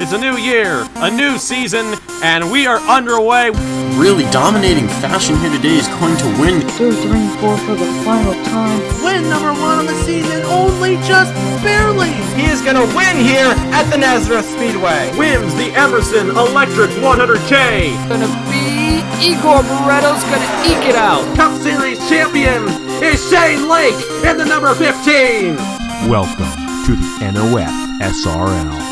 It's a new year, a new season, and we are underway. Really dominating fashion here today is going to win. 2, 3, 4 for the final time. Win number 1 on the season, only just barely. He is going to win here at the Nazareth Speedway. Wins the Emerson Electric 100K. Gonna be Igor Barretto's gonna eke it out. Cup Series champion is Shane Lake in the number 15. Welcome to the NOFSRL.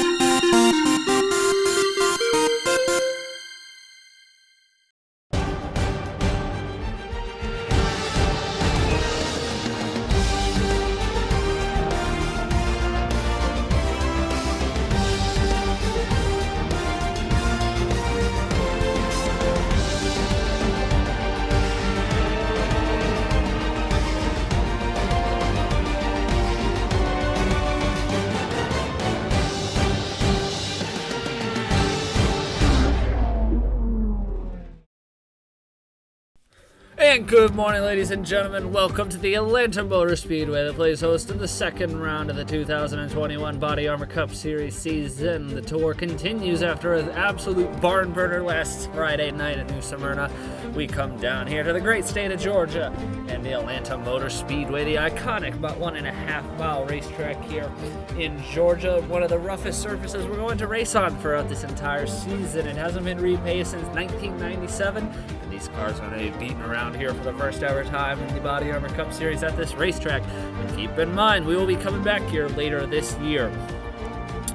And good morning, ladies and gentlemen. Welcome to the Atlanta Motor Speedway, that plays host of the second round of the 2021 Body Armor Cup Series season. The tour continues after an absolute barn burner last Friday night at New Smyrna. We come down here to the great state of Georgia and the Atlanta Motor Speedway, the iconic about 1.5 mile racetrack here in Georgia. One of the roughest surfaces we're going to race on throughout this entire season. It hasn't been repaved since 1997. These cars are going to be beaten around here for the first ever time in the Body Armor Cup Series at this racetrack. And keep in mind, we will be coming back here later this year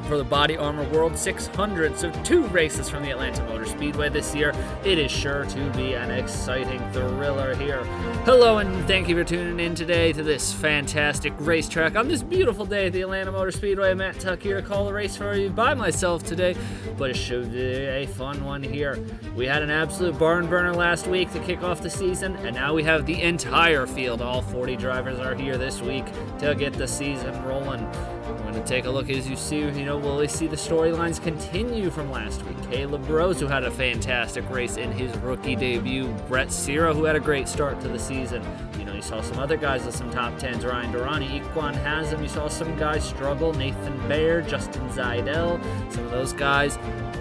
for the Body Armor World 600. So 2 races from the Atlanta Motor Speedway this year. It is sure to be an exciting thriller here. Hello and thank you for tuning in today to this fantastic racetrack on this beautiful day at the Atlanta Motor Speedway. Matt Tuck here to call the race for you by myself today, but it should be a fun one here. We had an absolute barn burner last week to kick off the season, and now we have the entire field. All 40 drivers are here this week to get the season rolling. We're going to take a look. As you see, will we see the storylines continue from last week? Caleb Rose, who had a fantastic race in his rookie debut. Brett Cira, who had a great start to the season. You saw some other guys with some top 10s. Ryan Durrani, Equan Haslam. You saw some guys struggle. Nathan Baird, Justin Zeidel. Some of those guys.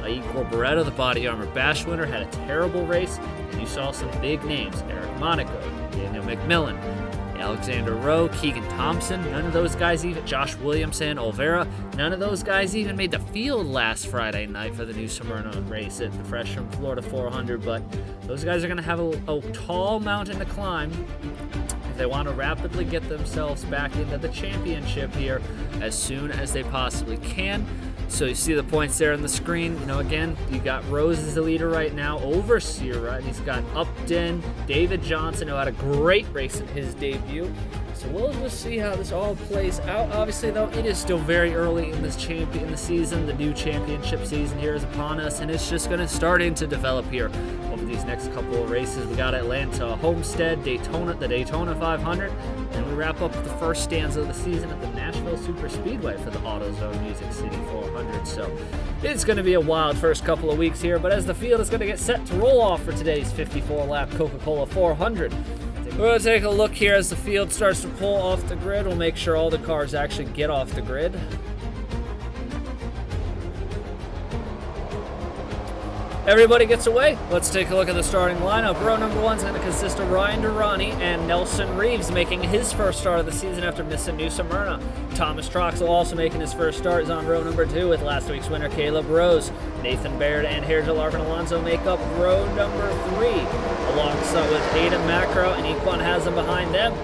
Igor Barretto, the Body Armor Bash winner, had a terrible race. And you saw some big names. Eric Monaco, Daniel McMillan, Alexander Rowe, Keegan Thompson, none of those guys even, Josh Williamson, Olvera, none of those guys even made the field last Friday night for the New Smyrna race at the Fresh from Florida 400, but those guys are going to have a tall mountain to climb if they want to rapidly get themselves back into the championship here as soon as they possibly can. So you see the points there on the screen. Again, you got Rose as the leader right now over Cira, and he's got Upton, David Johnson, who had a great race in his debut. So we'll just see how this all plays out. Obviously, though, it is still very early in the season. The new championship season here is upon us, and it's just going to start to develop here over these next couple of races. We got Atlanta, Homestead, Daytona, the Daytona 500, and we wrap up the first stanza of the season at the Nashville Super Speedway for the AutoZone Music City 400. So it's going to be a wild first couple of weeks here, but as the field is going to get set to roll off for today's 54-lap Coca-Cola 400, we're going to take a look here as the field starts to pull off the grid. We'll make sure all the cars actually get off the grid. Everybody gets away. Let's take a look at the starting lineup. Row number 1 is going to consist of Ryan Durrani and Nelson Reeves making his first start of the season after missing New Smyrna. Thomas Troxel also making his first start is on row number 2 with last week's winner Caleb Rose. Nathan Baird and Hergel Larkin Alonso make up row number 3, alongside with Hayden Macro and Equan Haslam behind them.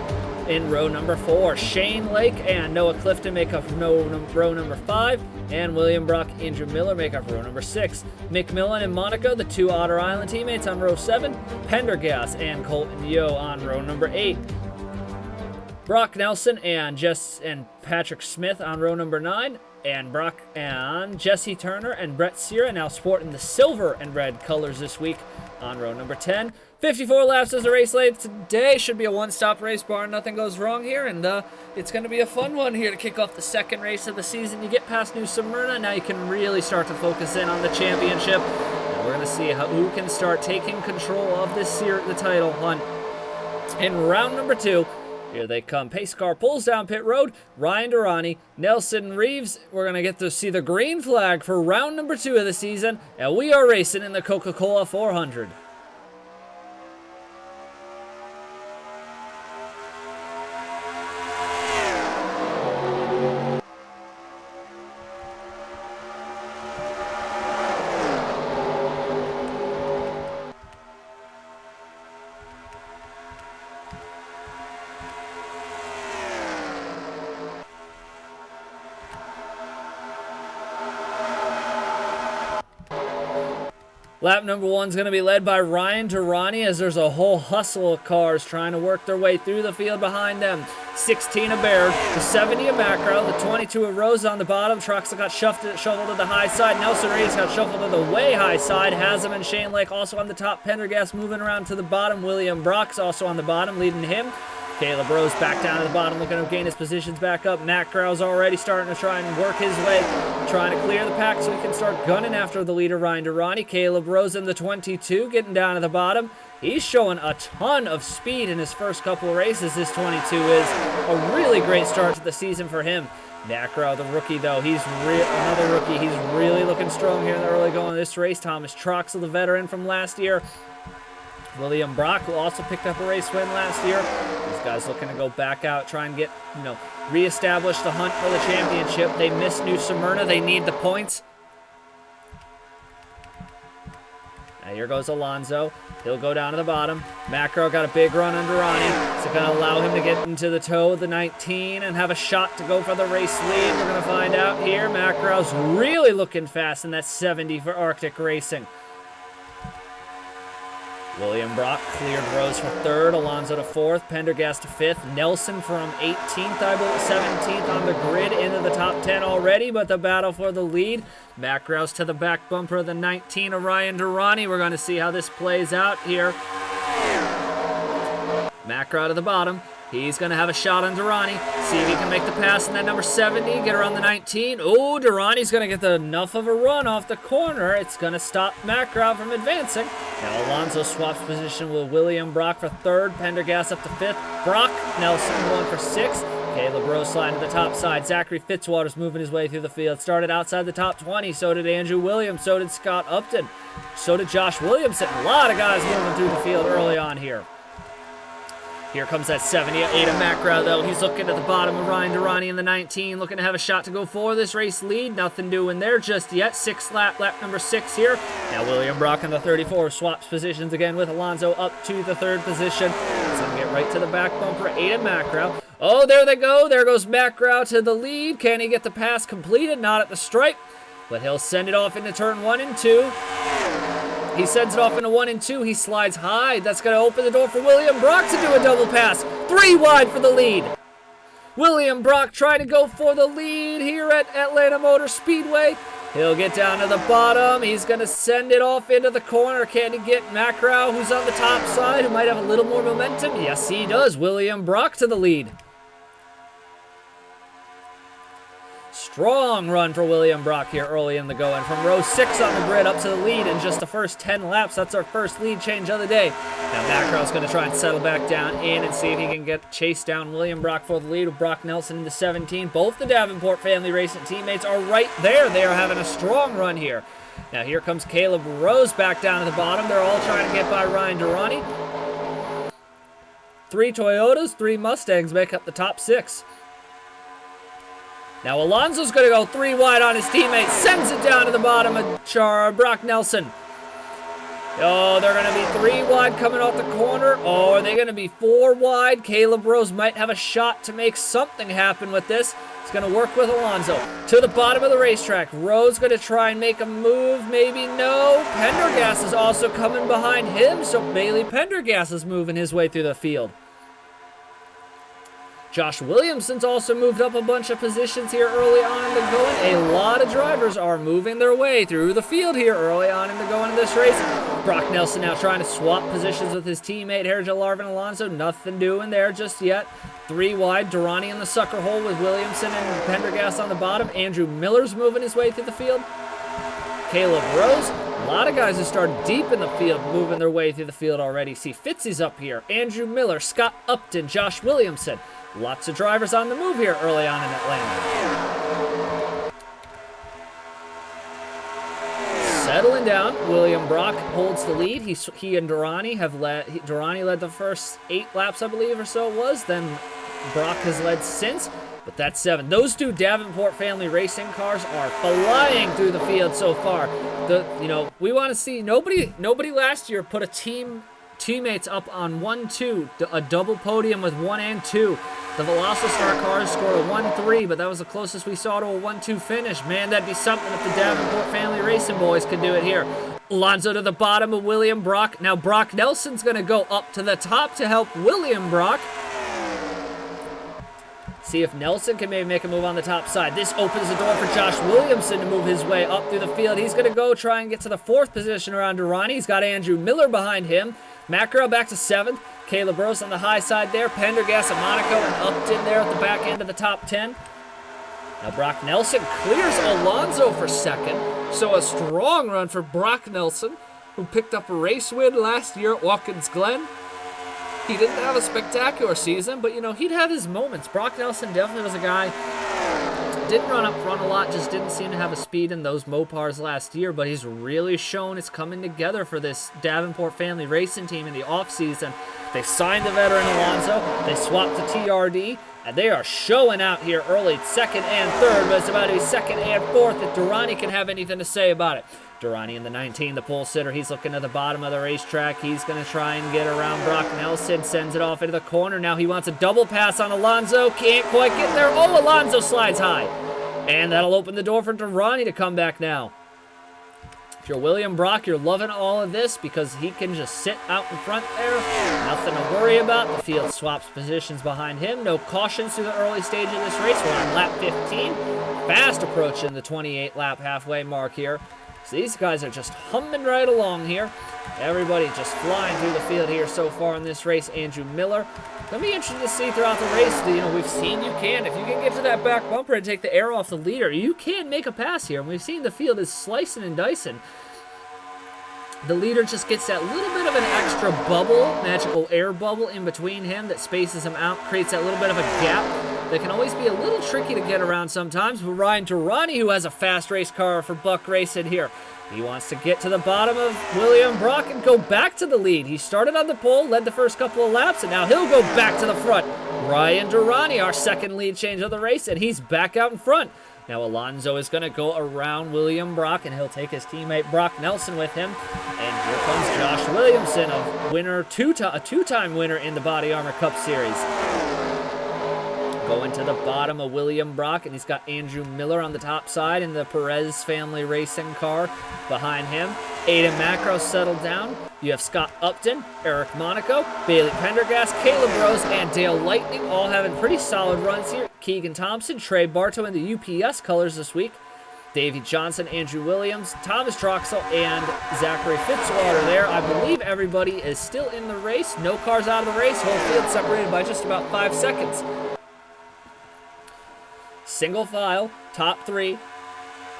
In row number 4, Shane Lake and Noah Clifton make up row number 5, and William Brock and Andrew Miller make up row number 6. McMillan and Monaco, the 2 Otter Island teammates, on row 7. Pendergast and Colton Yo on row number 8. Brock Nelson and Patrick Smith on row number 9. And Brock and Jesse Turner and Brett Cira now sporting the silver and red colors this week on row number 10. 54 laps as the race length today. Should be a one-stop race, bar nothing goes wrong here, and it's going to be a fun one here to kick off the second race of the season. You get past New Smyrna, now you can really start to focus in on the championship. And we're going to see who can start taking control of the title hunt. In round number 2, Here they come. Pace car pulls down pit road. Ryan Durrani, Nelson Reeves. We're going to get to see the green flag for round number 2 of the season. And we are racing in the Coca-Cola 400. Lap number 1 is going to be led by Ryan Durrani as there's a whole hustle of cars trying to work their way through the field behind them. 16 of Baird, the 70 of Macro, the 22 of Rose on the bottom. Trucks got shoveled to the high side. Nelson Reeves got shuffled to the way high side. Haslam and Shane Lake also on the top. Pendergast moving around to the bottom. William Brock's also on the bottom, leading him. Caleb Rose back down to the bottom, looking to gain his positions back up. Matt Grow's already starting to try and work his way, trying to clear the pack so he can start gunning after the leader, Ryan Durrani. Caleb Rose in the 22, getting down to the bottom. He's showing a ton of speed in his first couple of races. This 22 is a really great start to the season for him. Matt Grow, the rookie, though, he's another rookie. He's really looking strong here in the early going of this race. Thomas Troxel, the veteran from last year. William Brock, who also picked up a race win last year. These guys looking to go back out, try and get, reestablish the hunt for the championship. They missed New Smyrna. They need the points. Now here goes Alonso. He'll go down to the bottom. Macro got a big run under Ronnie. It's going to allow him to get into the toe of the 19 and have a shot to go for the race lead. We're going to find out here. Macro's really looking fast in that 70 for Arctic Racing. William Brock cleared Rose for 3rd, Alonso to 4th, Pendergast to 5th, Nelson from 18th, I believe, 17th on the grid, into the top 10 already, but the battle for the lead. Macro's to the back bumper of the 19 of Ryan Durrani. We're going to see how this plays out here. Macro to the bottom. He's going to have a shot on Durrani. See if he can make the pass in that number 70. Get around the 19. Oh, Durrani's going to get enough of a run off the corner. It's going to stop Macro from advancing. Now Alonso swaps position with William Brock for 3rd. Pendergast up to 5th. Brock Nelson going for 6th. Caleb Rose sliding to the top side. Zachary Fitzwater's moving his way through the field. Started outside the top 20. So did Andrew Williams. So did Scott Upton. So did Josh Williamson. A lot of guys moving through the field early on here. Here comes that 78 of Macro, though. He's looking at the bottom of Ryan Durrani in the 19, looking to have a shot to go for this race lead. Nothing doing there just yet. 6th lap number 6 here. Now William Brock in the 34 swaps positions again with Alonso up to the 3rd position. He's going to get right to the back bumper. 8 of Macro. Oh, there they go. There goes Macro to the lead. Can he get the pass completed? Not at the stripe, but he'll send it off into turn 1 and 2. He sends it off into 1 and 2. He slides high. That's going to open the door for William Brock to do a double pass. 3 wide for the lead. William Brock trying to go for the lead here at Atlanta Motor Speedway. He'll get down to the bottom. He's going to send it off into the corner. Can he get Macro, who's on the top side, who might have a little more momentum? Yes, he does. William Brock to the lead. Strong run for William Brock here early in the going. From row 6 on the grid up to the lead in just the first 10 laps. That's our first lead change of the day. Now Macro's going to try and settle back down in and see if he can get chased down William Brock for the lead with Brock Nelson into 17. Both the Davenport family racing teammates are right there. They are having a strong run here. Now here comes Caleb Rose back down to the bottom. They're all trying to get by Ryan Durrani. 3 Toyotas, 3 Mustangs make up the top 6. Now Alonso's going to go 3 wide on his teammate. Sends it down to the bottom of Brock Nelson. Oh, they're going to be 3 wide coming off the corner. Oh, are they going to be 4 wide? Caleb Rose might have a shot to make something happen with this. He's going to work with Alonso. To the bottom of the racetrack. Rose going to try and make a move. Maybe no. Pendergast is also coming behind him. So Bailey Pendergast is moving his way through the field. Josh Williamson's also moved up a bunch of positions here early on in the going. A lot of drivers are moving their way through the field here early on in the going of this race. Brock Nelson now trying to swap positions with his teammate here, Larvin Alonso. Nothing doing there just yet. 3 wide. Durrani in the sucker hole with Williamson and Pendergast on the bottom. Andrew Miller's moving his way through the field. Caleb Rose A lot of guys who started deep in the field, moving their way through the field already. See, Fitzy's up here, Andrew Miller, Scott Upton, Josh Williamson. Lots of drivers on the move here early on in Atlanta. Settling down, William Brock holds the lead. He and Durrani have led. Durrani led the first 8 laps, I believe, or so it was. Then Brock has led since, but that's 7. Those 2 Davenport family racing cars are flying through the field so far. We want to see nobody last year put teammates up on 1-2, a double podium with 1 and 2. The Velocity cars scored a 1-3, but that was the closest we saw to a 1-2 finish. Man, that'd be something if the Davenport family racing boys could do it here. Alonso to the bottom of William Brock. Now Brock Nelson's going to go up to the top to help William Brock. See if Nelson can maybe make a move on the top side. This opens the door for Josh Williamson to move his way up through the field. He's going to go try and get to the 4th position around Durrani. He's got Andrew Miller behind him. Macro back to 7th. Caleb Rose on the high side there. Pendergast and Monaco and Upton there at the back end of the top 10. Now Brock Nelson clears Alonso for 2nd. So a strong run for Brock Nelson, who picked up a race win last year at Watkins Glen. He didn't have a spectacular season, but, he'd have his moments. Brock Nelson definitely was a guy, didn't run up front a lot, just didn't seem to have a speed in those Mopars last year, but he's really shown it's coming together for this Davenport family racing team in the offseason. They signed the veteran Alonso, they swapped to TRD, and they are showing out here early, 2nd and 3rd, but it's about to be 2nd and 4th if Durrani can have anything to say about it. Durrani in the 19, the pole sitter. He's looking at the bottom of the racetrack. He's going to try and get around Brock Nelson. Sends it off into the corner. Now he wants a double pass on Alonso. Can't quite get there. Oh, Alonso slides high. And that'll open the door for Durrani to come back now. If you're William Brock, you're loving all of this because he can just sit out in front there. Nothing to worry about. The field swaps positions behind him. No cautions through the early stage of this race. We're on lap 15. Fast approaching the 28 lap halfway mark here. So these guys are just humming right along here. Everybody just flying through the field here so far in this race. Andrew Miller. Gonna be interesting to see throughout the race. We've seen if you can get to that back bumper and take the air off the leader, you can make a pass here. And we've seen the field is slicing and dicing. The leader just gets that little bit of an extra bubble, magical air bubble in between him that spaces him out, creates that little bit of a gap that can always be a little tricky to get around sometimes. But Ryan Durrani, who has a fast race car for Buck Racing here, he wants to get to the bottom of William Brock and go back to the lead. He started on the pole, led the first couple of laps, and now he'll go back to the front. Ryan Durrani, our 2nd lead change of the race, and he's back out in front. Now Alonso is going to go around William Brock, and he'll take his teammate Brock Nelson with him. And here comes Josh Williamson, a two-time winner in the Body Armor Cup Series. Going to the bottom of William Brock, and he's got Andrew Miller on the top side in the Perez family racing car behind him. Aiden Macro settled down. You have Scott Upton, Eric Monaco, Bailey Pendergast, Caleb Rose, and Dale Lightning all having pretty solid runs here. Keegan Thompson, Trey Bartow in the UPS colors this week. Davey Johnson, Andrew Williams, Thomas Troxel, and Zachary Fitzwater there. I believe everybody is still in the race. No cars out of the race. Whole field separated by just about 5 seconds. Single file, top 3.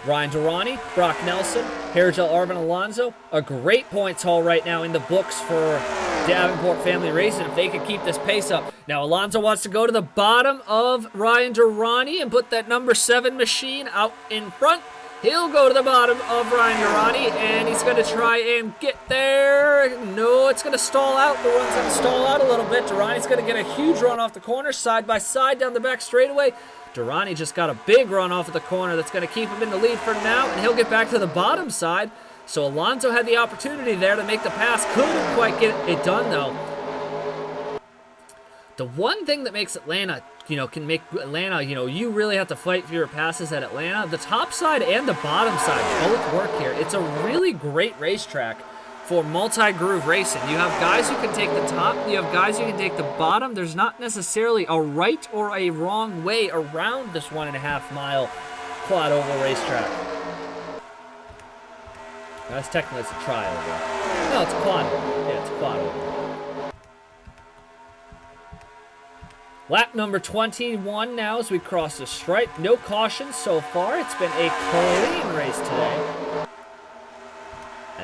Ryan Durrani, Brock Nelson, Hergel Arvin Alonso. A great points haul right now in the books for Davenport family racing if they could keep this pace up. Now Alonso wants to go to the bottom of Ryan Durrani and put that number 7 machine out in front. He'll go to the bottom of Ryan Durrani, and he's going to try and get there. No, it's going to stall out. The run's going to stall out a little bit. Durrani's going to get a huge run off the corner, side by side down the back straightaway. Durrani just got a big run off of the corner that's going to keep him in the lead for now, and he'll get back to the bottom side. So Alonso had the opportunity there to make the pass. Couldn't quite get it done, though. The one thing that makes Atlanta, can make Atlanta, you really have to fight for your passes at Atlanta. The top side and the bottom side both work here. It's a really great racetrack for multi-groove racing. You have guys who can take the top, you have guys who can take the bottom. There's not necessarily a right or a wrong way around this 1.5 mile quad oval racetrack. That's technically it's a tri-oval. No, it's a quad oval. Yeah, it's a quad oval. Lap number 21 now as we cross the stripe. No cautions so far. It's been a clean race today.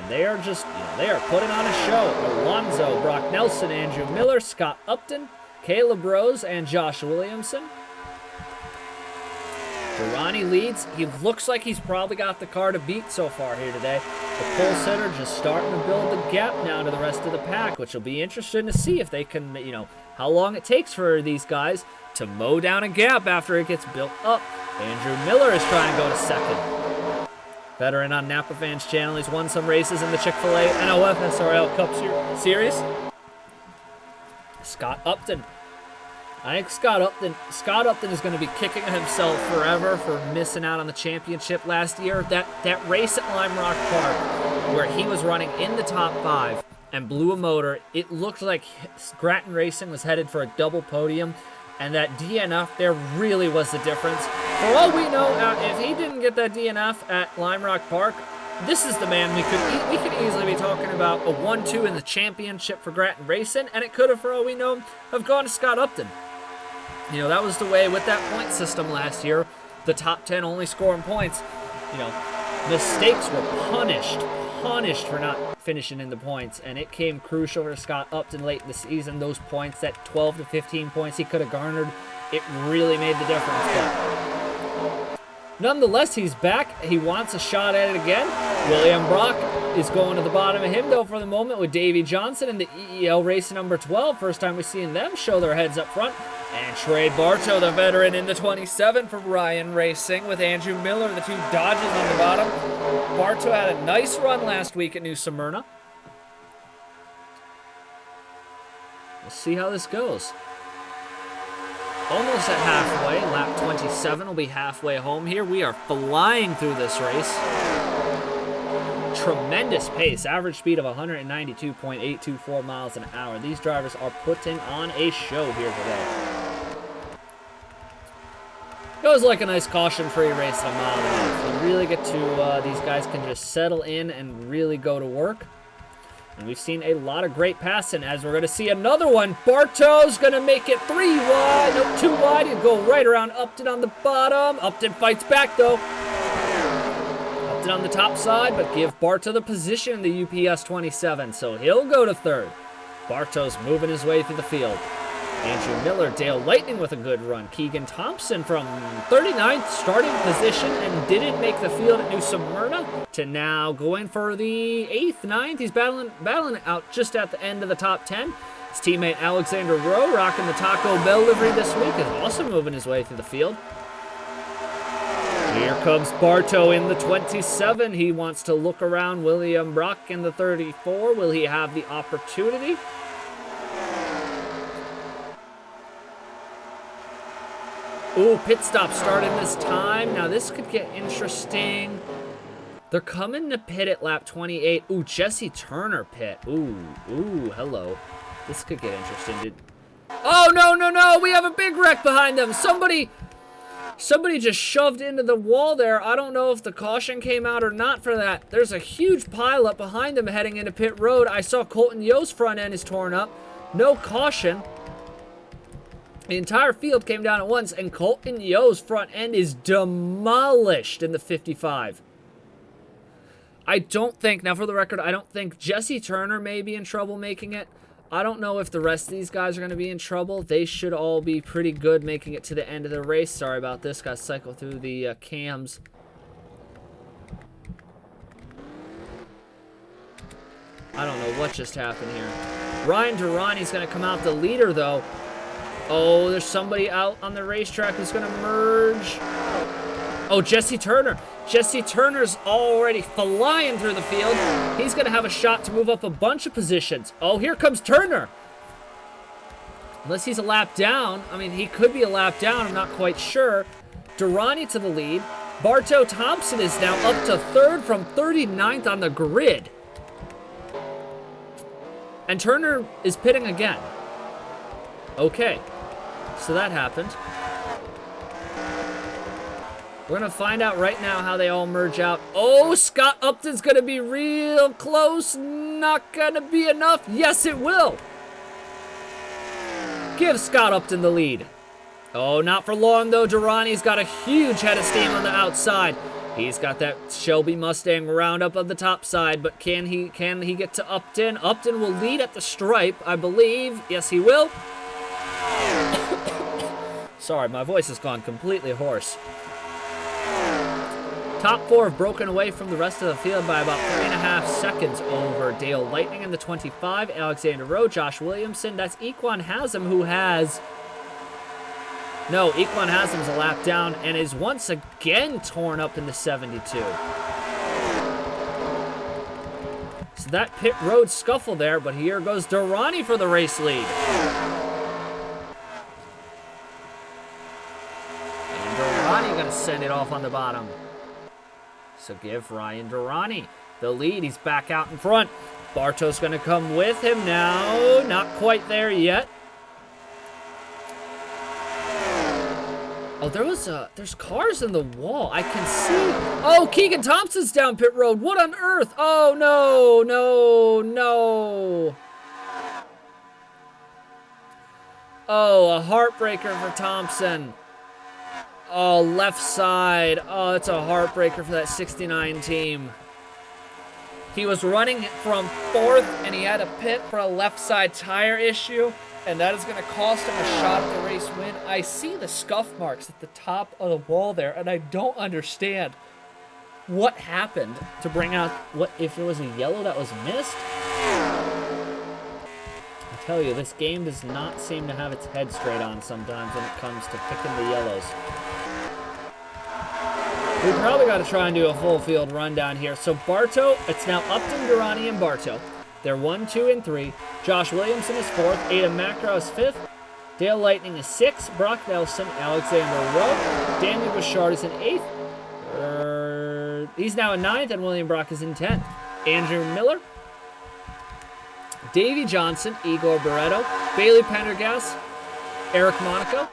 and they are just, they are putting on a show. Alonso, Brock Nelson, Andrew Miller, Scott Upton, Caleb Rose, and Josh Williamson. Durrani leads. He looks like he's probably got the car to beat so far here today. The pole sitter just starting to build the gap now to the rest of the pack, which will be interesting to see if they can, how long it takes for these guys to mow down a gap after it gets built up. Andrew Miller is trying to go to second. Veteran on Napa Fans channel. He's won some races in the Chick-fil-A NOFSRL Cup Series. Scott Upton. I think Scott Upton is going to be kicking himself forever for missing out on the championship last year. That race at Lime Rock Park where he was running in the top 5 and blew a motor, it looked like Grattan Racing was headed for a double podium, and that DNF there really was the difference. For all we know, if he didn't get that DNF at Lime Rock Park, this is the man we could easily be talking about a 1-2 in the championship for Grattan Racing, and it could have, for all we know, have gone to Scott Upton. That was the way with that point system last year. The top 10 only scoring points. Mistakes were punished for not finishing in the points, and it came crucial for Scott Upton late in the season. Those points, that 12 to 15 points he could have garnered, it really made the difference. But nonetheless, he's back. He wants a shot at it again. William Brock is going to the bottom of him, though, for the moment, with Davey Johnson in the EEL race number 12. First time we've seen them show their heads up front. And Trey Bartow, the veteran, in the 27 for Ryan Racing, with Andrew Miller, the 2 Dodges on the bottom. Bartow had a nice run last week at New Smyrna. We'll see how this goes. Almost at halfway. Lap 27 will be halfway home here. We are flying through this race. Tremendous pace. Average speed of 192.824 miles an hour. These drivers are putting on a show here today. Goes like a nice caution-free race at a mile and a half. You really get to, these guys can just settle in and really go to work. And we've seen a lot of great passing, as we're going to see another one. Bartow's going to make it 3 wide. Nope, 2 wide. He'll go right around Upton on the bottom. Upton fights back, though. Upton on the top side, but give Bartow the position in the UPS 27, so he'll go to 3rd. Bartow's moving his way through the field. Andrew Miller, Dale Lightning with a good run. Keegan Thompson from 39th starting position and didn't make the field at New Smyrna to now going for the 8th, 9th. He's battling out just at the end of the top 10. His teammate Alexander Rowe, rocking the Taco Bell livery this week, is also moving his way through the field. Here comes Bartow in the 27. He wants to look around William Brock in the 34. Will he have the opportunity? Ooh, pit stop starting this time. Now this could get interesting. They're coming to pit at lap 28. Ooh, Jesse Turner pit. Ooh, hello. This could get interesting. Oh, no. We have a big wreck behind them. Somebody just shoved into the wall there. I don't know if the caution came out or not for that. There's a huge pile up behind them heading into pit road. I saw Colton Yo's front end is torn up. No caution. The entire field came down at once, and Colton Yo's front end is demolished in the 55. I don't think, now for the record, I don't think Jesse Turner may be in trouble making it. I don't know if the rest of these guys are going to be in trouble. They should all be pretty good making it to the end of the race. Sorry about this. Got to cycle through the cams. I don't know what just happened here. Ryan Durrani's going to come out the leader, though. Oh, there's somebody out on the racetrack who's going to merge. Oh, Jesse Turner. Jesse Turner's already flying through the field. He's going to have a shot to move up a bunch of positions. Oh, here comes Turner. Unless he's a lap down. I mean, he could be a lap down. I'm not quite sure. Durrani to the lead. Bartow Thompson is now up to 3rd from 39th on the grid. And Turner is pitting again. Okay. So that happened. We're going to find out right now how they all merge out. Oh, Scott Upton's going to be real close. Not going to be enough. Yes, it will. Give Scott Upton the lead. Oh, not for long, though. Durrani's got a huge head of steam on the outside. He's got that Shelby Mustang roundup on the top side, but can he get to Upton? Upton will lead at the stripe, I believe. Yes, he will. Sorry, my voice has gone completely hoarse. Top 4 have broken away from the rest of the field by about 3.5 seconds over Dale Lightning in the 25, Alexander Rowe, Josh Williamson. That's Equan Haslam, who has... No, Equan Haslam's a lap down and is once again torn up in the 72. So that pit road scuffle there, but here goes Durrani for the race lead. And Durrani going to send it off on the bottom. So give Ryan Durrani the lead. He's back out in front. Bartow's going to come with him now. Not quite there yet. Oh, there's cars in the wall. I can see. Oh, Keegan Thompson's down pit road. What on earth? Oh, no. Oh, a heartbreaker for Thompson. Oh, left side. Oh, it's a heartbreaker for that 69 team. He was running from 4th, and he had a pit for a left side tire issue, and that is going to cost him a shot at the race win. I see the scuff marks at the top of the wall there, and I don't understand what happened to bring out what if there was a yellow that was missed. I tell you, this game does not seem to have its head straight on sometimes when it comes to picking the yellows. We probably got to try and do a full field rundown here. So Bartow, it's now Upton, Durrani, and Bartow. They're 1, 2, and 3. Josh Williamson is 4th. Adam Macrow is 5th. Dale Lightning is 6th. Brock Nelson, Alexander Rowe. Daniel Bouchard is in 8th. He's now in 9th, and William Brock is in 10th. Andrew Miller, Davey Johnson, Igor Barreto, Bailey Pendergast, Eric Monaco,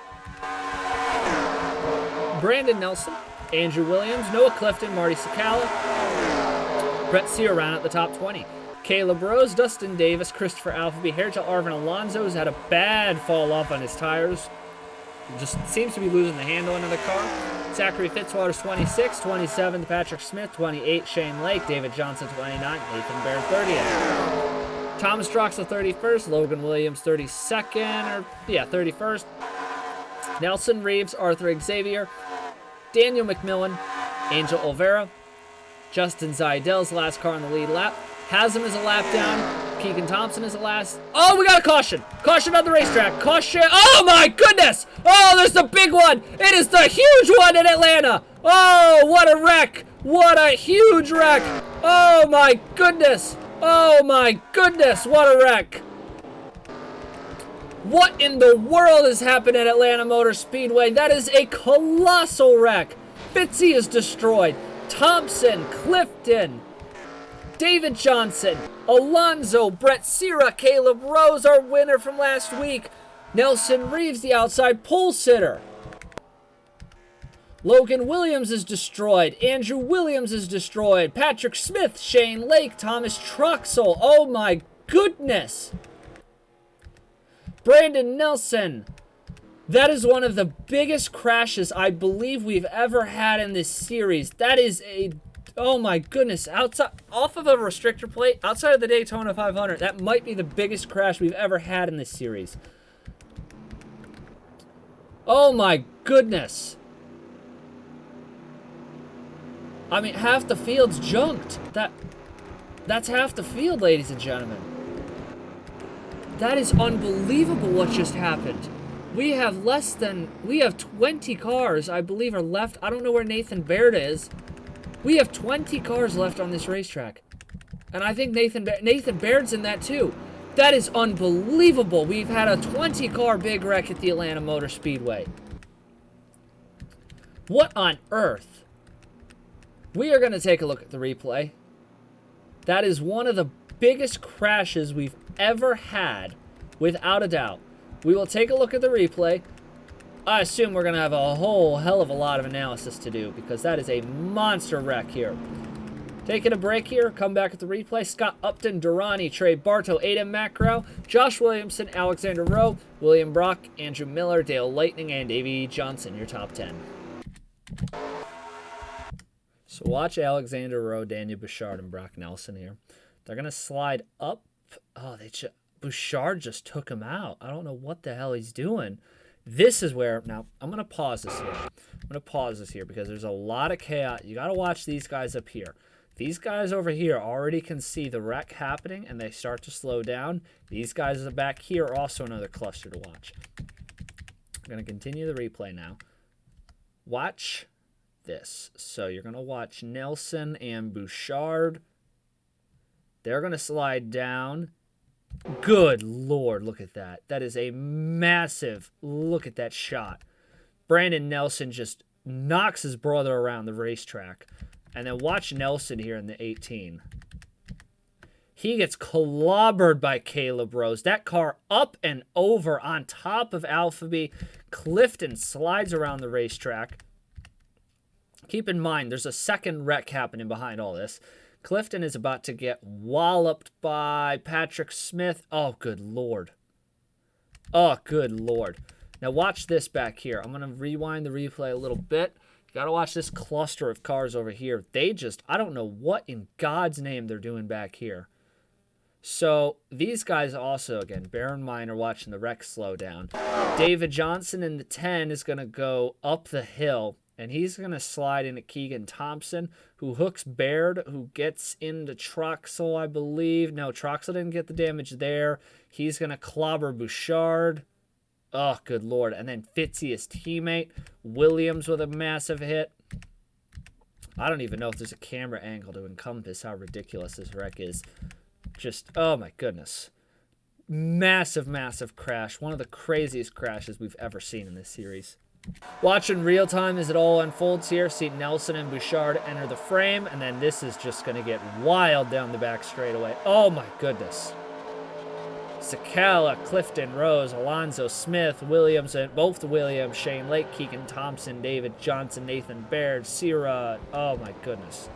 Brandon Nelson, Andrew Williams, Noah Clifton, Marty Sakala, Brett Sear ran at the top 20. Caleb Rose, Dustin Davis, Christopher Alphaby, Hairtel Arvin Alonso has had a bad fall off on his tires. Just seems to be losing the handle into the car. Zachary Fitzwater's 26, 27 Patrick Smith, 28 Shane Lake, David Johnson 29, Nathan Baird 30th. Thomas Droxel 31st, Logan Williams 32nd, 31st. Nelson Reeves, Arthur Xavier, Daniel McMillan, Angel Olvera, Justin Zaidel's last car on the lead lap. Haslam is a lap down. Keegan Thompson is the last. Oh, we got a caution. Caution on the racetrack. Caution. Oh, my goodness. Oh, there's the big one. It is the huge one in Atlanta. Oh, what a wreck. What a huge wreck. Oh, my goodness. Oh, my goodness. What a wreck. What in the world has happened at Atlanta Motor Speedway? That is a colossal wreck. Fitzy is destroyed. Thompson, Clifton, David Johnson, Alonso, Brett Sira, Caleb Rose, our winner from last week. Nelson Reeves, the outside pole sitter. Logan Williams is destroyed. Andrew Williams is destroyed. Patrick Smith, Shane Lake, Thomas Troxel. Oh my goodness. Brandon Nelson. That is one of the biggest crashes I believe we've ever had in this series. That is a, oh my goodness, off of a restrictor plate, outside of the Daytona 500, that might be the biggest crash we've ever had in this series. Oh my goodness. I mean, half the field's junked. That's half the field, ladies and gentlemen. That is unbelievable what just happened. We have 20 cars, I believe, are left. I don't know where Nathan Baird is. We have 20 cars left on this racetrack. And I think Nathan Baird's in that too. That is unbelievable. We've had a 20-car big wreck at the Atlanta Motor Speedway. What on earth? We are going to take a look at the replay. That is one of the biggest crashes we've ever had, without a doubt. We will take a look at the replay. I assume we're going to have a whole hell of a lot of analysis to do, because that is a monster wreck here. Taking a break here, come back at the replay. Scott Upton, Durrani, Trey Bartow, Adam Macrow, Josh Williamson, Alexander Rowe, William Brock, Andrew Miller, Dale Lightning, and Davey Johnson, your top 10. So watch Alexander Rowe, Daniel Bouchard, and Brock Nelson here. They're going to slide up. Oh, Bouchard just took him out. I don't know what the hell he's doing. This is where, now, I'm going to pause this here. Because there's a lot of chaos. You got to watch these guys up here. These guys over here already can see the wreck happening, and they start to slow down. These guys back here are also another cluster to watch. I'm going to continue the replay now. Watch this. So you're going to watch Nelson and Bouchard. They're going to slide down. Good Lord, look at that. That is a massive, look at that shot. Brandon Nelson just knocks his brother around the racetrack. And then watch Nelson here in the 18. He gets clobbered by Caleb Rose. That car up and over on top of Alphabet. Clifton slides around the racetrack. Keep in mind, there's a second wreck happening behind all this. Clifton is about to get walloped by Patrick Smith. Oh, good Lord. Oh, good Lord. Now watch this back here. I'm going to rewind the replay a little bit. You got to watch this cluster of cars over here. They just, I don't know what in God's name they're doing back here. So these guys also, again, bear in mind, are watching the wreck slow down. David Johnson in the 10 is going to go up the hill, and he's going to slide into Keegan Thompson, who hooks Baird, who gets into Troxel, I believe. No, Troxel didn't get the damage there. He's going to clobber Bouchard. Oh, good Lord. And then Fitzy, his teammate. Williams with a massive hit. I don't even know if there's a camera angle to encompass how ridiculous this wreck is. Just, oh my goodness. Massive, massive crash. One of the craziest crashes we've ever seen in this series. Watch in real time as it all unfolds here. See Nelson and Bouchard enter the frame, and then this is just going to get wild down the back straightaway. Oh my goodness. Sakala, Clifton, Rose, Alonzo, Smith, Williams, and both the Williams, Shane Lake, Keegan Thompson, David Johnson, Nathan Baird, Sierra. Oh my goodness.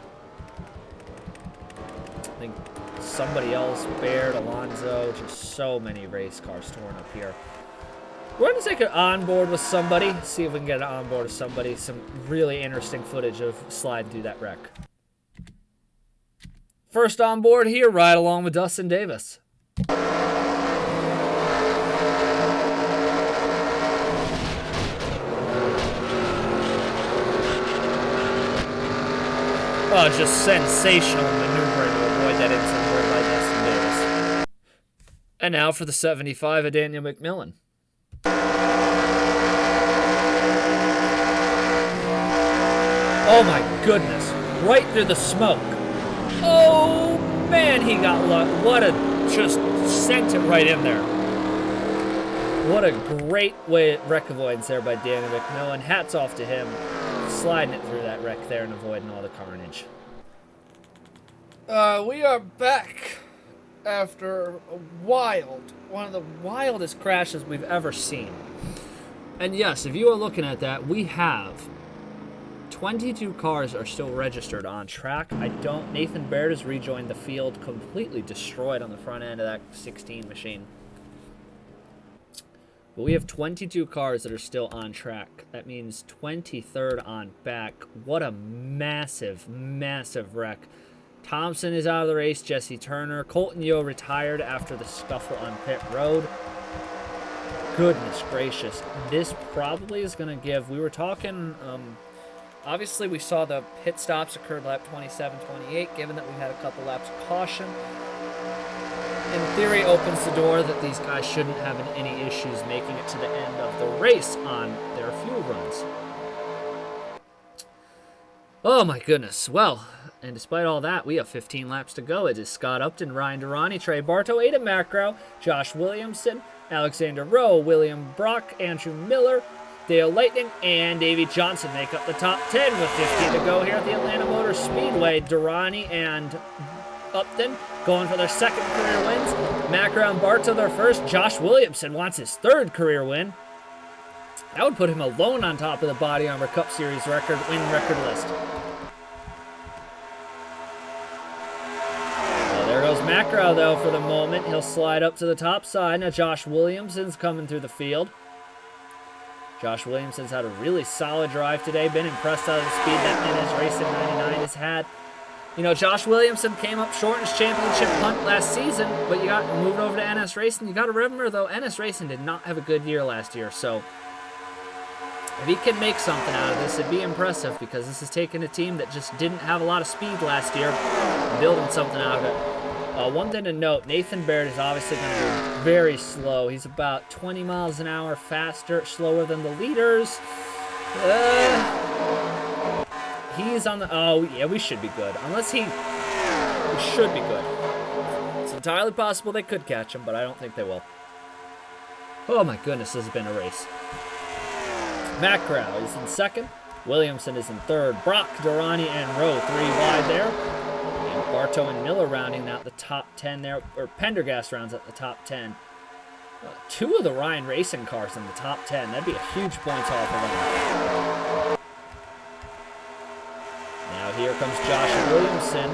I think somebody else, Baird, Alonzo, just so many race cars torn up here. We're going to take an onboard with somebody, see if we can get an onboard with somebody. Some really interesting footage of sliding through that wreck. First onboard here, right along with Dustin Davis. Oh, just sensational maneuvering to avoid that instant by Dustin Davis. And now for the 75 of Daniel McMillan. Oh my goodness, right through the smoke. Oh man, he got luck. What a, just sent it right in there. What a great wreck avoidance there by Daniel McMillan. Hats off to him, sliding it through that wreck there and avoiding all the carnage. We are back after one of the wildest crashes we've ever seen. And yes, if you are looking at that, we have 22 cars are still registered on track. Nathan Baird has rejoined the field, completely destroyed on the front end of that 16 machine. But we have 22 cars that are still on track. That means 23rd on back. What a massive, massive wreck. Thompson is out of the race. Jesse Turner. Colton Yo retired after the scuffle on pit road. Goodness gracious. This probably is going to give... We were talking... obviously, we saw the pit stops occurred lap 27, 28, given that we had a couple laps of caution. In theory, opens the door that these guys shouldn't have any issues making it to the end of the race on their fuel runs. Oh my goodness. Well, and despite all that, we have 15 laps to go. It is Scott Upton, Ryan Durrani, Trey Bartow, Aidan Macrow, Josh Williamson, Alexander Rowe, William Brock, Andrew Miller, Dale Lightning, and Davey Johnson make up the top 10 with 15 to go here at the Atlanta Motor Speedway. Durrani and Upton going for their second career wins. Macrow and Bartow their first. Josh Williamson wants his third career win. That would put him alone on top of the Body Armor Cup Series win record list. Well, there goes Macrow, though, for the moment. He'll slide up to the top side. Now Josh Williamson's coming through the field. Josh Williamson's had a really solid drive today. Been impressed out of the speed that NS Racing 99 has had. You know, Josh Williamson came up short in his championship hunt last season, but you got moved over to NS Racing. You got to remember, though, NS Racing did not have a good year last year, so if he can make something out of this, it'd be impressive, because this is taking a team that just didn't have a lot of speed last year and building something out of it. One thing to note, Nathan Baird is obviously going to be very slow. He's about 20 miles an hour slower than the leaders. He's on the... Oh, yeah, we should be good. Unless he... We should be good. It's entirely possible they could catch him, but I don't think they will. Oh, my goodness, this has been a race. Macrow is in second. Williamson is in third. Brock, Durrani, and Rowe 3 wide there. And Bartow and Miller rounding out the top 10 there. Or Pendergast rounds out the top 10. 2 of the Ryan Racing cars in the top 10. That'd be a huge points haul for them. Now here comes Josh Williamson,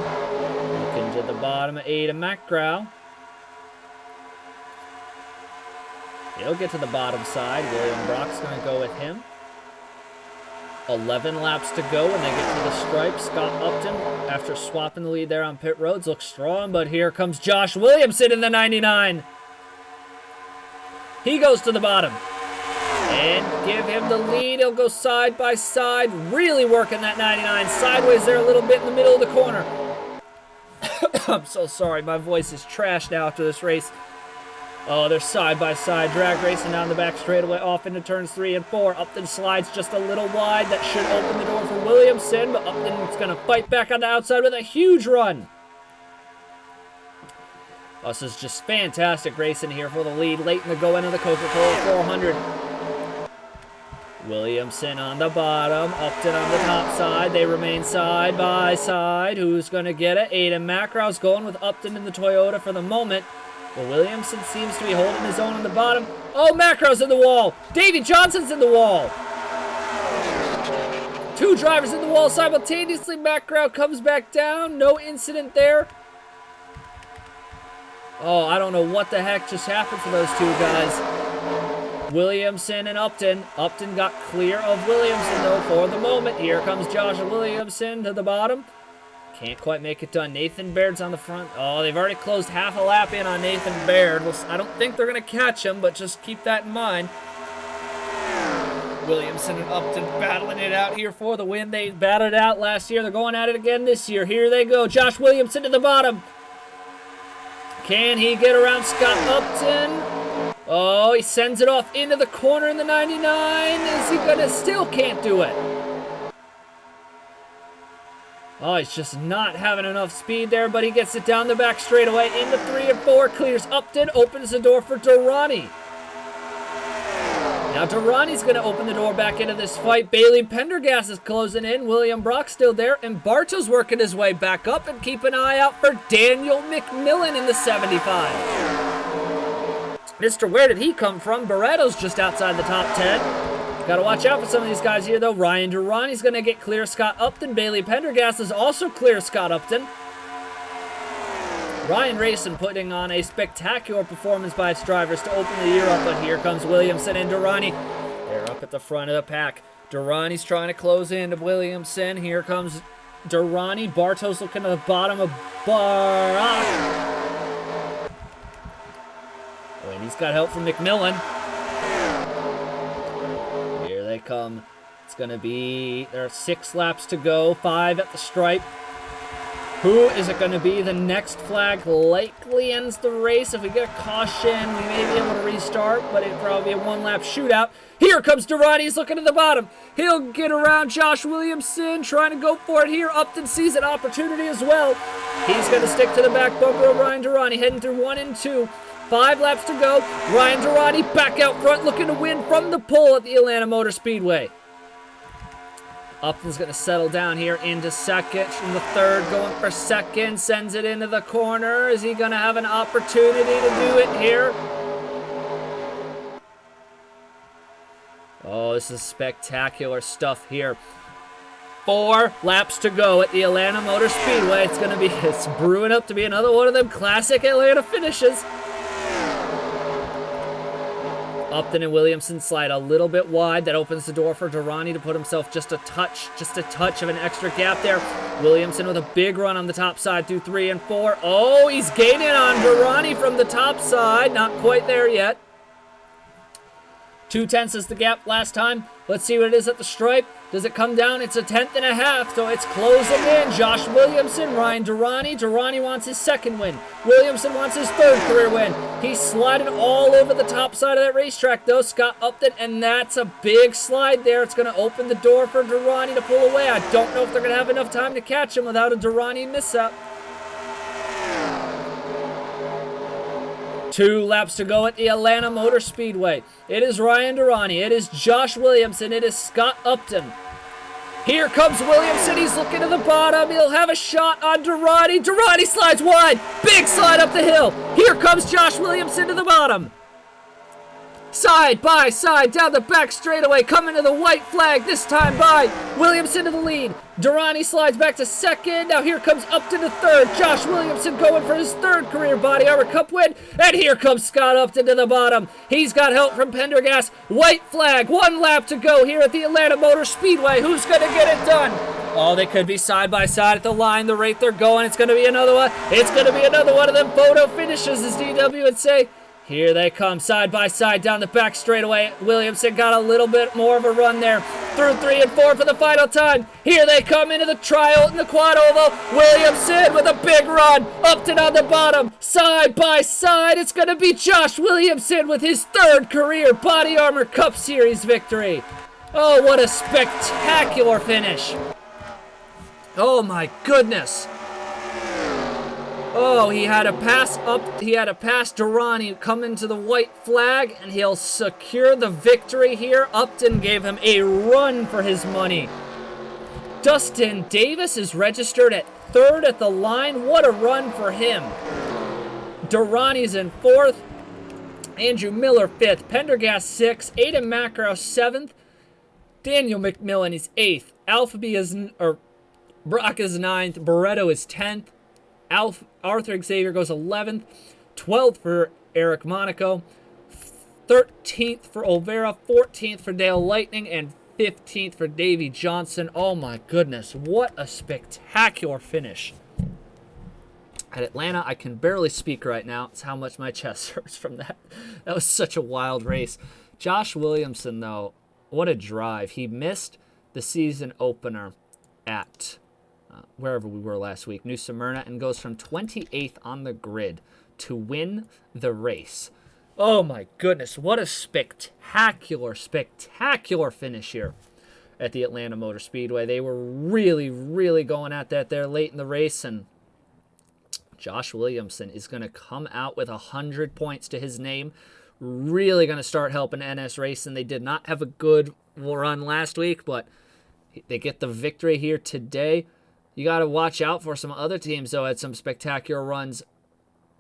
looking to the bottom of Ada Macrow. He'll get to the bottom side. William Brock's going to go with him. 11 laps to go when they get to the stripe. Scott Upton, after swapping the lead there on pit roads, looks strong, but here comes Josh Williamson in the 99. He goes to the bottom. And give him the lead. He'll go side by side. Really working that 99. Sideways there a little bit in the middle of the corner. I'm so sorry. My voice is trashed now after this race. Oh, they're side by side. Drag racing down the back straightaway off into turns 3 and 4. Upton slides just a little wide. That should open the door for Williamson. But Upton's going to fight back on the outside with a huge run. This is just fantastic racing here for the lead late in the go-in of the Coca-Cola 400. Williamson on the bottom, Upton on the top side. They remain side by side. Who's going to get it? Aiden Macrow's going with Upton in the Toyota for the moment. Well, Williamson seems to be holding his own on the bottom. Oh, Macrow's in the wall. Davey Johnson's in the wall. 2 drivers in the wall simultaneously. Macrow comes back down. No incident there. Oh, I don't know what the heck just happened for those 2 guys. Williamson and Upton. Upton got clear of Williamson, though, for the moment. Here comes Josh Williamson to the bottom. Can't quite make it done. Nathan Baird's on the front. Oh, they've already closed half a lap in on Nathan Baird. I don't think they're going to catch him, but just keep that in mind. Williamson and Upton battling it out here for the win. They battled it out last year. They're going at it again this year. Here they go. Josh Williamson to the bottom. Can he get around Scott Upton? Oh, he sends it off into the corner in the 99. Is he gonna? Still can't do it. Oh, he's just not having enough speed there, but he gets it down the back straightaway into 3 and 4. Clears Upton, opens the door for Durrani. Now Durrani's gonna open the door back into this fight. Bailey Pendergast is closing in. William Brock's still there, and Bartow's working his way back up. And keep an eye out for Daniel McMillan in the 75. Mr. Where did he come from? Barretto's just outside the top 10. Got to watch out for some of these guys here, though. Ryan Durrani's going to get clear Scott Upton. Bailey Pendergast is also clear Scott Upton. Ryan Racing putting on a spectacular performance by its drivers to open the year up, but here comes Williamson and Durrani. They're up at the front of the pack. Durrani's trying to close into Williamson. Here comes Durrani. Bartow's looking at the bottom of Barak. Oh, and he's got help from McMillan. Here they come. It's going to be, there are 6 laps to go, 5 at the stripe. Who is it going to be? The next flag likely ends the race. If we get a caution, we may be able to restart, but it'll probably be a 1-lap shootout. Here comes Durrani. He's looking at the bottom. He'll get around Josh Williamson, trying to go for it here. Upton sees an opportunity as well. He's going to stick to the back bumper of Ryan Durrani, heading through 1 and 2. 5 laps to go. Ryan Durrani back out front, looking to win from the pole at the Atlanta Motor Speedway. Upton's going to settle down here into second. From the third, going for second. Sends it into the corner. Is he going to have an opportunity to do it here? Oh, this is spectacular stuff here. 4 laps to go at the Atlanta Motor Speedway. It's brewing up to be another one of them classic Atlanta finishes. Upton and Williamson slide a little bit wide. That opens the door for Durrani to put himself just a touch of an extra gap there. Williamson with a big run on the top side through 3 and 4. Oh, he's gaining on Durrani from the top side. Not quite there yet. 2/10 is the gap last time. Let's see what it is at the stripe. Does it come down? It's a 1/10 and a half, so it's closing in. Josh Williamson, Ryan Durrani. Durrani wants his second win. Williamson wants his third career win. He's sliding all over the top side of that racetrack, though. Scott Upton, and that's a big slide there. It's going to open the door for Durrani to pull away. I don't know if they're going to have enough time to catch him without a Durrani mishap. 2 laps to go at the Atlanta Motor Speedway. It is Ryan Durrani. It is Josh Williamson. It is Scott Upton. Here comes Williamson. He's looking to the bottom. He'll have a shot on Durrani. Durrani slides wide. Big slide up the hill. Here comes Josh Williamson to the bottom. Side by side down the back straightaway, coming to the white flag, this time by Williamson to the lead. Durrani slides back to second. Now here comes Upton to third. Josh Williamson going for his third career Body Armor Cup win. And here comes Scott Upton to the bottom. He's got help from Pendergast. White flag, 1 lap to go here at the Atlanta Motor Speedway. Who's going to get it done? Oh, they could be side by side at the line, the rate they're going. It's going to be another one. It's going to be another one of them photo finishes, as DW would say. Here they come, side by side down the back straightaway. Williamson got a little bit more of a run there. Through 3 and 4 for the final time. Here they come into the tryout in the quad oval. Williamson with a big run. Upton on the bottom, side by side. It's going to be Josh Williamson with his third career Body Armor Cup Series victory. Oh, what a spectacular finish. Oh my goodness. Oh, he had a pass Durrani come into the white flag, and he'll secure the victory here. Upton gave him a run for his money. Dustin Davis is registered at 3rd at the line. What a run for him. Durrani's in 4th. Andrew Miller 5th. Pendergast 6th. Aiden Macro 7th. Daniel McMillan is 8th. Brock is 9th. Barretto is 10th. Arthur Xavier goes 11th, 12th for Eric Monaco, 13th for Olvera, 14th for Dale Lightning, and 15th for Davey Johnson. Oh my goodness, what a spectacular finish. At Atlanta, I can barely speak right now. It's how much my chest hurts from that. That was such a wild race. Josh Williamson, though, what a drive. He missed the season opener at wherever we were last week, New Smyrna, and goes from 28th on the grid to win the race. Oh my goodness, what a spectacular finish here at the Atlanta Motor Speedway. They were really going at that there late in the race, and Josh Williamson is going to come out with 100 points to his name. Really going to start helping NS Racing. They did not have a good run last week, but they get the victory here today. You got to watch out for some other teams, though, had some spectacular runs.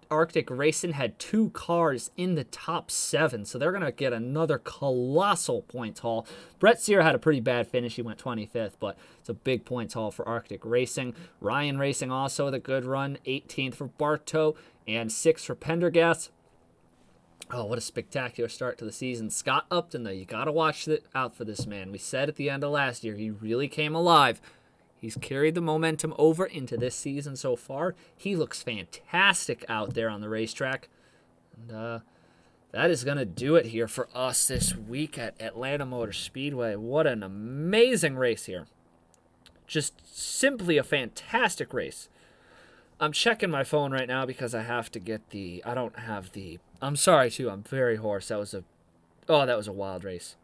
Arctic Racing had 2 cars in the top 7, so they're going to get another colossal points haul. Brett Sear had a pretty bad finish. He went 25th, but it's a big points haul for Arctic Racing. Ryan Racing also with a good run, 18th for Bartow and 6th for Pendergast. Oh, what a spectacular start to the season. Scott Upton, though, you got to watch out for this man. We said at the end of last year, he really came alive. He's carried the momentum over into this season so far. He looks fantastic out there on the racetrack. And that is going to do it here for us this week at Atlanta Motor Speedway. What an amazing race here. Just simply a fantastic race. I'm checking my phone right now because I have to get I'm sorry, too. I'm very hoarse. That was a wild race.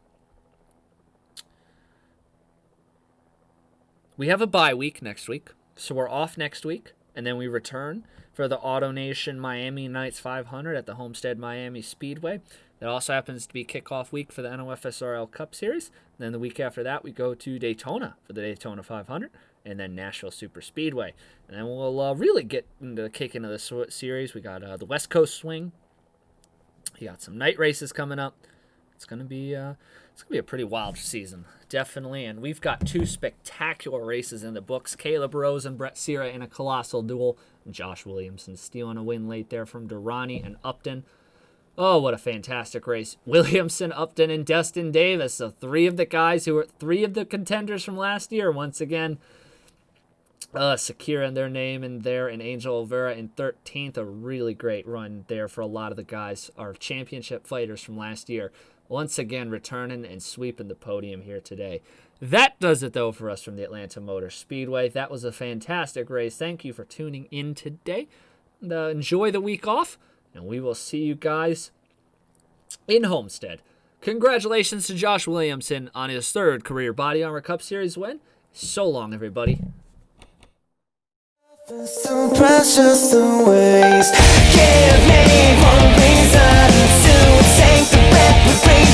We have a bye week next week, so we're off next week, and then we return for the AutoNation Miami Nights 500 at the Homestead Miami Speedway. That also happens to be kickoff week for the NOFSRL Cup Series. And then the week after that, we go to Daytona for the Daytona 500, and then Nashville Super Speedway. And then we'll really get into the kick into the series. We got the West Coast Swing. You got some night races coming up. It's gonna be a pretty wild season, definitely. And we've got 2 spectacular races in the books. Caleb Rose and Brett Sierra in a colossal duel. And Josh Williamson stealing a win late there from Durrani and Upton. Oh, what a fantastic race. Williamson, Upton, and Dustin Davis. So three of the contenders from last year once again. Securing their name in there, and Angel Oliveira in 13th. A really great run there for a lot of the guys, our championship fighters from last year. Once again, returning and sweeping the podium here today. That does it, though, for us from the Atlanta Motor Speedway. That was a fantastic race. Thank you for tuning in today. Enjoy the week off, and we will see you guys in Homestead. Congratulations to Josh Williamson on his third career Body Armor Cup Series win. So long, everybody. So precious the ways. Give me one reason to take the bet with great